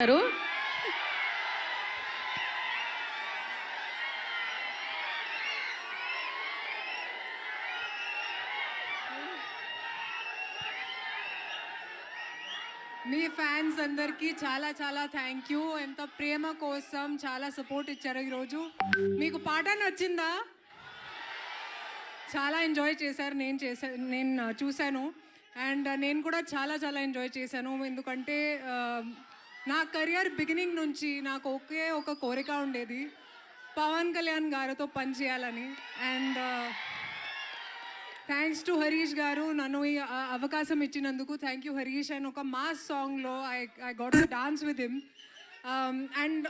గారు మీ ఫ్యాన్స్ అందరికీ చాలా చాలా థ్యాంక్ యూ. ఎంత ప్రేమ కోసం చాలా సపోర్ట్ ఇచ్చారు ఈరోజు. మీకు పాట నచ్చిందా? చాలా ఎంజాయ్ చేశారు. నేను చూశాను అండ్ నేను కూడా చాలా చాలా ఎంజాయ్ చేశాను. ఎందుకంటే నా కెరియర్ బిగినింగ్ నుంచి నాకు ఒకే ఒక కోరిక ఉండేది, పవన్ కళ్యాణ్ గారితో పనిచేయాలని. అండ్ థ్యాంక్స్ టు హరీష్ గారు నన్ను ఈ అవకాశం ఇచ్చినందుకు. Thank you Harish. అండ్ ఒక మాస్ సాంగ్లో I got to dance with him. And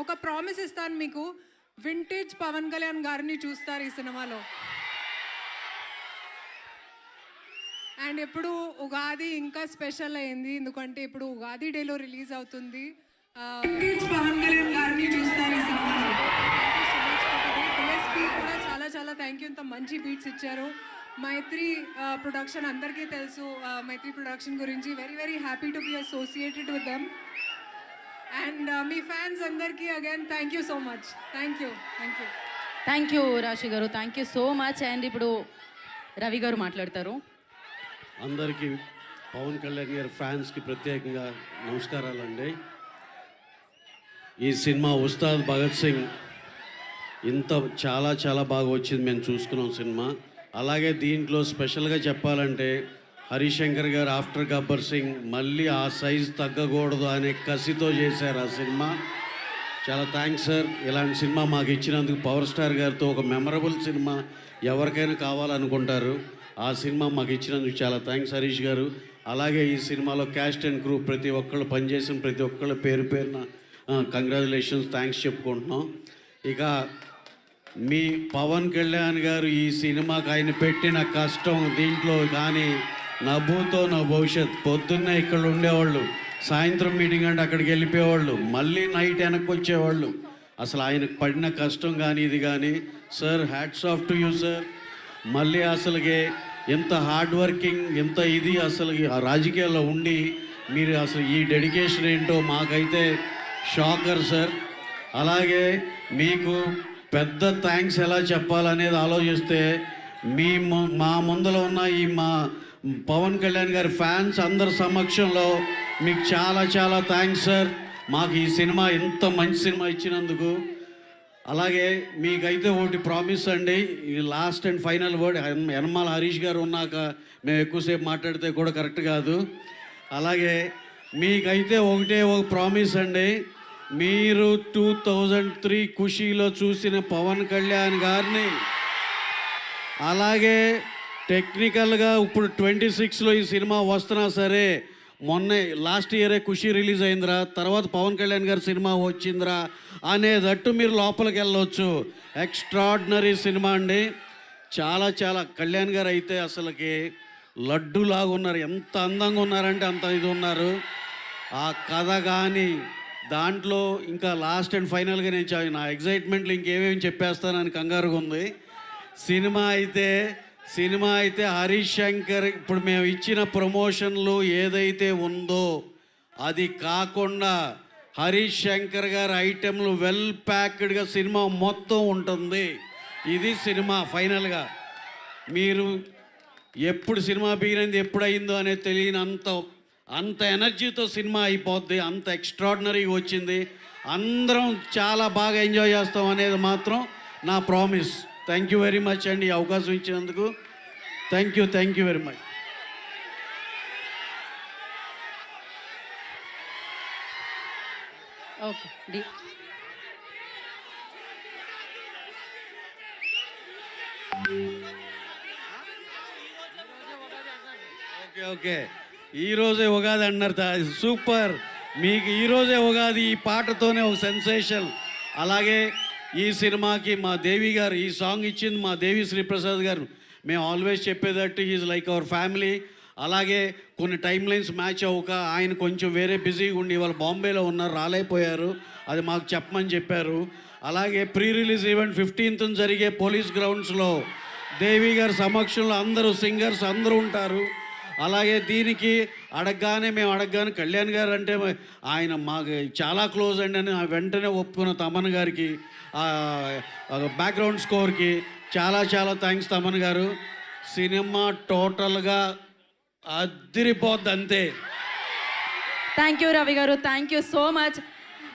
ఒక ప్రామిస్ ఇస్తాను మీకు, వింటేజ్ పవన్ కళ్యాణ్ గారిని చూస్తారు ఈ సినిమాలో. అండ్ ఇప్పుడు ఉగాది ఇంకా స్పెషల్ అయింది, ఎందుకంటే ఇప్పుడు ఉగాది డేలో రిలీజ్ అవుతుంది. వింటేజ్ పవన్ కళ్యాణ్ గారిని చూస్తారు ఈ సినిమాలో. డిఎస్పీ కూడా చాలా చాలా థ్యాంక్ యూ. ఇంత మంచి బీట్స్ ఇచ్చారు. మైత్రి ప్రొడక్షన్ అందరికీ తెలుసు. మైత్రి ప్రొడక్షన్ గురించి very very happy to be associated with them. And మీ ఫ్యాన్స్ అందరికీ again thank you so much. Thank you. Thank you Raashi garu, thank you so much. And ఇప్పుడు రవి గారు మాట్లాడతారు. అందరికీ పవన్ కళ్యాణ్ గారి ఫ్యాన్స్కి ప్రత్యేకంగా నమస్కారాలండి. ఈ సినిమా ఉస్తాద్ భగత్ సింగ్ చాలా చాలా బాగా వచ్చింది, మేము చూసుకున్నాం సినిమా. అలాగే దీంట్లో స్పెషల్గా చెప్పాలంటే హరిశంకర్ గారు ఆఫ్టర్ గబ్బర్ సింగ్ మళ్ళీ ఆ సైజ్ తగ్గకూడదు అనే కసితో చేశారు ఆ సినిమా. చాలా థ్యాంక్స్ సార్. ఇలాంటి సినిమా మాకు ఇచ్చినందుకు. పవర్ స్టార్ గారితో ఒక మెమరబుల్ సినిమా ఎవరికైనా కావాలనుకుంటారు, ఆ సినిమా మాకు ఇచ్చినందుకు చాలా థ్యాంక్స్ హరీష్ గారు. అలాగే ఈ సినిమాలో క్యాస్ట్ అండ్ క్రూ ప్రతి ఒక్కళ్ళు పనిచేసిన ప్రతి ఒక్కళ్ళు పేరు పేరున కంగ్రాచులేషన్స్, థ్యాంక్స్ చెప్పుకుంటున్నాం. ఇక మీ పవన్ కళ్యాణ్ గారు ఈ సినిమాకి ఆయన పెట్టిన కష్టం దీంట్లో కానీ నవ్వుతో నా భవిష్యత్. పొద్దున్నే ఇక్కడ ఉండేవాళ్ళు, సాయంత్రం మీటింగ్ అంటే అక్కడికి వెళ్ళిపోయేవాళ్ళు, మళ్ళీ నైట్ వెనక్కి వచ్చేవాళ్ళు. అసలు ఆయనకు పడిన కష్టం కానీ ఇది కానీ sir hats off to you sir. మళ్ళీ అసలుకి ఎంత హార్డ్ వర్కింగ్, ఎంత ఇది అసలు రాజకీయాల్లో ఉండి మీరు అసలు ఈ డెడికేషన్ ఏంటో మాకైతే షాకర్ సార్. అలాగే మీకు పెద్ద థ్యాంక్స్ ఎలా చెప్పాలనేది ఆలోచిస్తే మా ముందర ఉన్న ఈ మా పవన్ కళ్యాణ్ గారి ఫ్యాన్స్ అందరి సమక్షంలో మీకు చాలా చాలా థ్యాంక్స్ సార్. మాకు ఈ సినిమా ఎంత మంచి సినిమా ఇచ్చినందుకు. అలాగే మీకైతే ఒకటి ప్రామిస్ అండి, ఈ last and final word. Yanamala Harish గారు ఉన్నాక మేము ఎక్కువసేపు మాట్లాడితే కూడా కరెక్ట్ కాదు. అలాగే మీకైతే ఒకటే ఒక ప్రామిస్ అండి, మీరు 2003 ఖుషీలో చూసిన పవన్ కళ్యాణ్ గారిని అలాగే టెక్నికల్గా ఇప్పుడు 26లో ఈ సినిమా వస్తున్నా సరే, మొన్నే లాస్ట్ ఇయరే ఖుషి రిలీజ్ అయిందిరా, తర్వాత పవన్ కళ్యాణ్ గారి సినిమా వచ్చిందిరా అనేటట్టు మీరు లోపలికి వెళ్ళవచ్చు. ఎక్స్ట్రాడినరీ సినిమా అండి. చాలా చాలా కళ్యాణ్ గారు అయితే అసలుకి లడ్డులాగా ఉన్నారు, ఎంత అందంగా ఉన్నారంటే అంత ఇది ఉన్నారు. ఆ కథ కానీ దాంట్లో ఇంకా లాస్ట్ అండ్ ఫైనల్గా నేను నా ఎగ్జైట్మెంట్లో ఇంకేమేమి చెప్పేస్తానని కంగారుగా ఉంది. సినిమా అయితే హరీష్ శంకర్ ఇప్పుడు మేము ఇచ్చిన ప్రమోషన్లు ఏదైతే ఉందో అది కాకుండా హరీష్ శంకర్ గారి ఐటెంలు వెల్ ప్యాక్డ్గా సినిమా మొత్తం ఉంటుంది. ఇది సినిమా ఫైనల్గా. మీరు ఎప్పుడు సినిమా బిగినది ఎప్పుడైందో అనేది అంత ఎనర్జీతో సినిమా అయిపోద్ది. అంత ఎక్స్ట్రాడినరీగా వచ్చింది. అందరం చాలా బాగా ఎంజాయ్ చేస్తాం అనేది మాత్రం నా promise. Thank you very much అండి ఈ అవకాశం ఇచ్చినందుకు. Thank you very much. Okay ఈరోజే ఉగాది అన్నారు, సూపర్. మీకు ఈరోజే ఉగాది, ఈ పాటతోనే ఒక సెన్సేషన్. అలాగే ఈ సినిమాకి మా దేవి గారు ఈ సాంగ్ ఇచ్చింది మా దేవి శ్రీప్రసాద్ గారు. మేము ఆల్వేస్ చెప్పేటట్టు ఈజ్ లైక్ అవర్ ఫ్యామిలీ. అలాగే కొన్ని టైం లైన్స్ మ్యాచ్ అవ్వక ఆయన కొంచెం వేరే బిజీగా ఉండి వాళ్ళు బాంబేలో ఉన్నారు, రాలేకపోయారు. అది మాకు చెప్పమని చెప్పారు. అలాగే ప్రీ రిలీజ్ ఈవెంట్ 15th జరిగే పోలీస్ గ్రౌండ్స్లో దేవి గారి సమక్షంలో అందరూ సింగర్స్ అందరూ ఉంటారు. అలాగే దీనికి మేము అడగగానే కళ్యాణ్ గారు అంటే ఆయన మాకు చాలా క్లోజ్ అండి అని వెంటనే ఒప్పుకున్న తమన్ గారికి, బ్యాక్గ్రౌండ్ స్కోర్కి చాలా చాలా థ్యాంక్స్ తమన్ గారు. సినిమా టోటల్గా అదిరిపోద్ది అంతే. థ్యాంక్ యూ రవి గారు, థ్యాంక్ యూ సో మచ్.